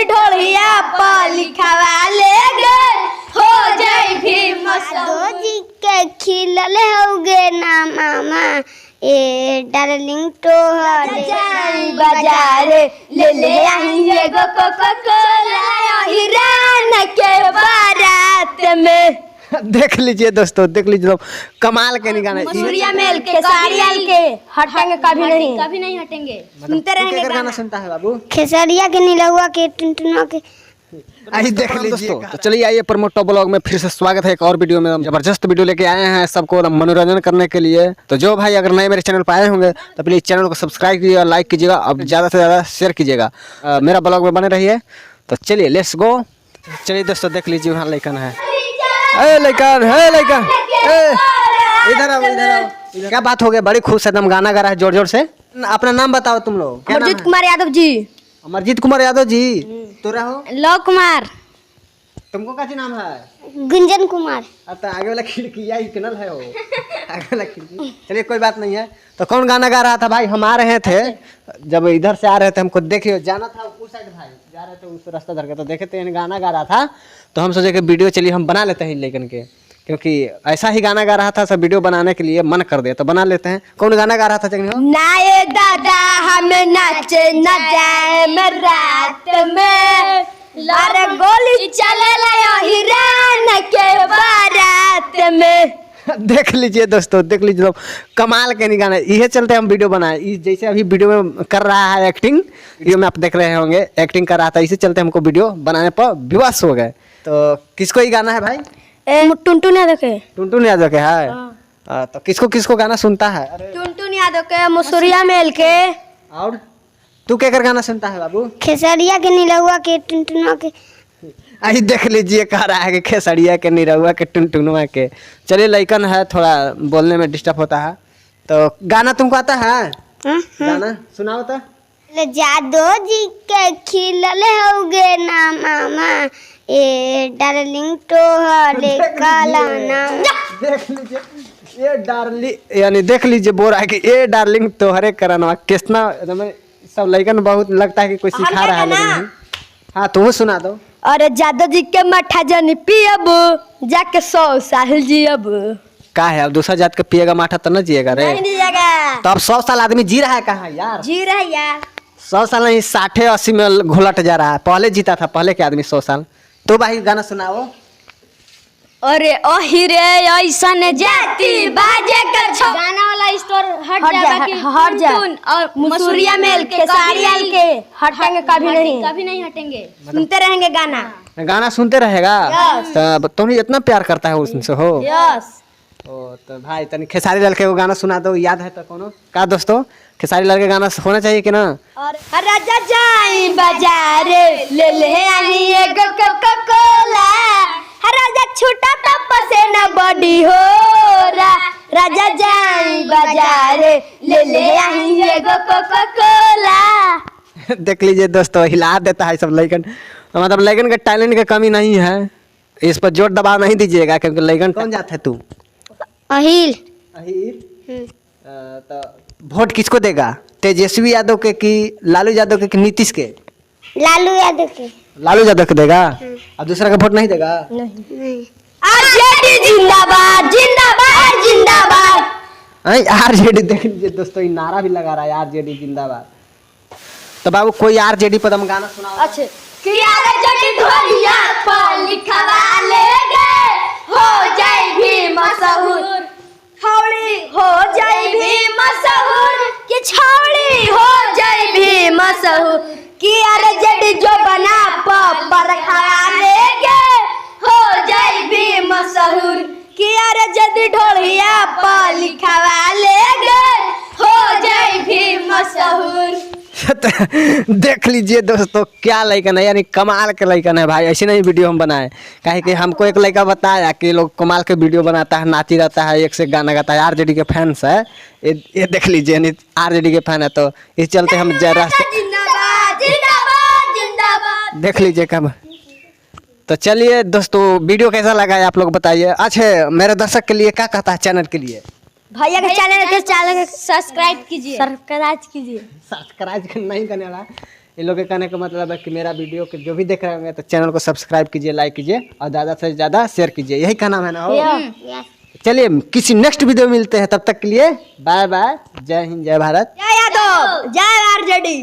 जदी ढोलिया पर लिखावा ले गए हो जाई भी मशहूर। जी के खिलल होगे ना मामा ए डार्लिंग तोहर जाई बाजार ले आई एगो कोका कोला हिरान के बारात में। देख लीजिए दोस्तों, देख लीजिए कमाल के नहीं गाना। मसूरिया मेल के साड़ियाल के हटेंगे कभी नहीं हटेंगे। सुनते रहेंगे गाना सुनता है बाबू। खेसरिया के नीलुआ के टुनटुना के। आई देख लीजिए दोस्तों। तो चलिए आइए प्रमोद टॉप ब्लॉग में फिर से स्वागत है एक और वीडियो में। हम जबरदस्त वीडियो लेके आए हैं सबको मनोरंजन करने के लिए। तो जो भाई अगर नए मेरे चैनल पर आए होंगे तो प्लीज चैनल को सब्सक्राइब कीजिएगा, लाइक कीजिएगा और ज़्यादा से ज़्यादा शेयर कीजिएगा। मेरा ब्लॉग में बने रहिए। तो चलिए लेट्स गो। चलिए दोस्तों देख लीजिए वहाँ लइकन है। लइकन इधर आओ इधर आओ। क्या बात हो गया? बड़ी खुश एकदम गाना गा रहा है जोर जोर से। अपना नाम बताओ तुम लोग। अमरजीत कुमार यादव जी। अमरजीत कुमार यादव जी। तो रहो लव कुमार। तुमको क्या नाम है? गुंजन कुमार। तो आगे वाला खिड़की यही किनल है वो आगे वाला खिड़की। चलिए कोई बात नहीं है। तो कौन गाना गा रहा था भाई? हम आ रहे थे, जब इधर से आ रहे थे हमको देखिए जाना था उस साइड, भाई जा रहे थे उस रास्ता धर के, तो देखे थे गाना गा रहा था। तो हम सोचे कि वीडियो चलिए हम बना लेते हैं लेकिन के, क्योंकि ऐसा ही गाना गा रहा था सब वीडियो बनाने के लिए मन कर दिया तो बना लेते हैं। कौन गाना गा रहा था जगनी हो? नाये दादा हमें नाचे न जाए मैं रात में, अरे गोली चले हिरान के बारात में। देख लीजिए दोस्तों, देख लीजिए लोग कमाल के नहीं गाना। इहे चलते हम वीडियो बनाए। जैसे अभी वीडियो में कर रहा है एक्टिंग, वीडियो में आप देख रहे होंगे एक्टिंग कर रहा था, इसी चलते हमको वीडियो बनाने पर विवश हो गए। तो किसको ही गाना है भाई? टुनटुन यादव के। टुनटुन यादव के है। तो किसको किसको गाना सुनता है? टुनटुन यादव के, मसूरिया मेल के। और तू क्या कर गाना सुनता है बाबू? खेसरिया के नीलुआ के टुनटुना के। आई देख लीजिए कह रहा है कि खेसरिया के निरहुआ के टुनटुनुआ के। चलिए लइकन है, थोड़ा बोलने में डिस्टर्ब होता है। तो गाना तुमको आता है? गाना सुनाओ तो। जादो जी के खिलल होगे ना मामा ए डार्लिंग तोहर काला नाम। देख लीजिए ये डार्लिंग, यानी देख लीजिए बोल रहा है कि ये डार्लिंग तोहरे करनवा। कितना सब लइकन बहुत लगता है कि कोई सिखा रहा है लेकिन नहीं। हाँ तुम सुना दो। अरे जादव जी के मठा जनी पियब जाके 100 साल जियब। का है अब दूसरा जात के पिएगा माठा तो न जिएगा रे? नहीं जिएगा। तो अब 100 साल आदमी जी रहा है कहाँ यार? जी रहा है यार। 100 साल नहीं 60-80 में घुलट जा रहा है। पहले जीता था पहले के आदमी 100 साल। तो भाई गाना सुनाओ। अरे ओहिरे ऐसन जाति बाजे कर छो। गाना वाला स्टोर हट जा और मसूरिया मेल के साड़ियाल के हटेंगे कभी नहीं हटेंगे। सुनते रहेंगे गाना। गाना सुनते रहेगा। तो तुम्हें इतना प्यार करता है उससे हो? यस। ओ तो भाई तनी खेसारी लाल के वो गाना सुना दो, याद है तो कोनो का दोस्तों? खेसारी लाल के गाना होना चाहिए कि ना? और राजा जाई बाजार ले आई एगो कोका कोला, राजा छूटा तो पसेना बड़ी हो रा। राजा जाई बाजार ले आई एगो कोका कोला। देख लीजिए दोस्तों हिला देता है सब लइकन। मतलब लइकन के टैलेंट की कमी नहीं है, इस पर जोर दबाव नहीं दीजिएगा क्योंकि लइकन। कौन जात है तू? अहिल। अहिल। तो वोट किसको देगा? तेजस्वी यादव के कि लालू यादव के कि नीतीश के? लालू यादव के। लालू यादव के देगा। और दूसरा का वोट नहीं देगा? नहीं। आरजेडी जिंदाबाद जिंदाबाद जिंदाबाद। आरजेडी देख लीजिए दोस्तों, नारा भी लगा रहा है आरजेडी जिंदाबाद। तो बाबू कोई आरजेडी पर हम गाना सुनाओ। अच्छा कि आरजेडी ढोलिया पर लिखवा ले गए हो जाए भी मशहूर। छौड़ी हो जाए भी मशहूर कि छौड़ी हो जाए भी मशहूर कि आरजेडी जो बना पर खा ले गए हो जाए भी मशहूर कि आरजेडी ढोलिया पर लिखवा ले गए हो जाए भी मशहूर। देख लीजिए दोस्तों क्या लइकन है, यानी कमाल के लइकन है भाई। ऐसे नहीं वीडियो हम बनाए, काहे कि हमको एक लड़का बताया कि लोग कमाल के वीडियो बनाता है, नाची रहता है, एक से गाना गाता है। आरजेडी के फैंस है ये देख लीजिए, यानी आरजेडी के फैन है। तो इस चलते हम जरा देख लीजिए कब। तो चलिए दोस्तों वीडियो कैसा लगा है आप लोग बताइए। अच्छा मेरे दर्शक के लिए क्या कहता है चैनल के लिए? भैया के चैनल के सब्सक्राइब कीजिए। सब्सक्राइब नहीं करने वाला इन लोग के कहने का मतलब है कि मेरा वीडियो के जो भी देख रहे होंगे तो चैनल को सब्सक्राइब कीजिए, लाइक कीजिए और ज़्यादा से ज़्यादा शेयर कीजिए, यही कहना है ना हो। यस चलिए किसी नेक्स्ट वीडियो में मिलते हैं, तब तक के लिए बाय बाय, जय हिंद जय भारत। जय यादव, जय आरजेडी।